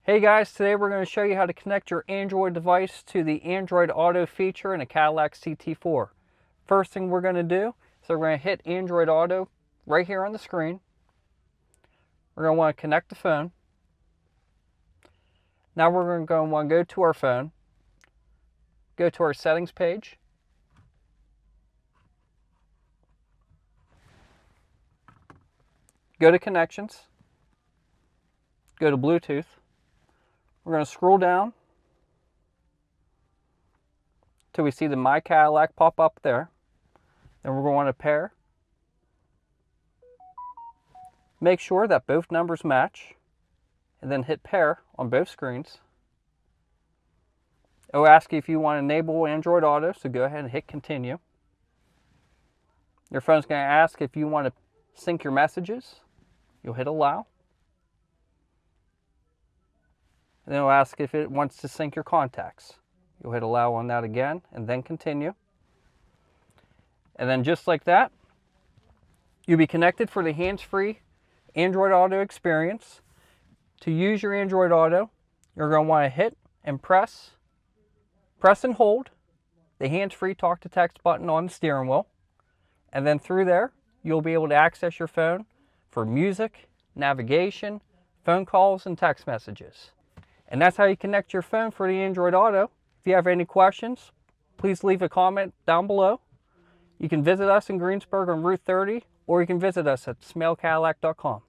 Hey guys, today we're going to show you how to connect your Android device to the Android Auto feature in a Cadillac CT4. First thing we're going to do is we're going to hit Android Auto right here on the screen. We're going to want to connect the phone. Now we're going to want to go to our phone, go to our settings page, go to connections, go to Bluetooth. We're going to scroll down till we see the My Cadillac pop up there. Then we're going to want to pair. Make sure that both numbers match, and then hit pair on both screens. It will ask you if you want to enable Android Auto, so go ahead and hit continue. Your phone's going to ask if you want to sync your messages. You'll hit allow. And then it'll ask if it wants to sync your contacts. You'll hit allow on that again, and then continue. And then just like that, you'll be connected for the hands-free Android Auto experience. To use your Android Auto, you're going to want to hit and press and hold the hands-free talk to text button on the steering wheel. And then through there, you'll be able to access your phone for music, navigation, phone calls, and text messages. And that's how you connect your phone for the Android Auto. If you have any questions, please leave a comment down below. You can visit us in Greensburg on Route 30, or you can visit us at smailcadillac.com.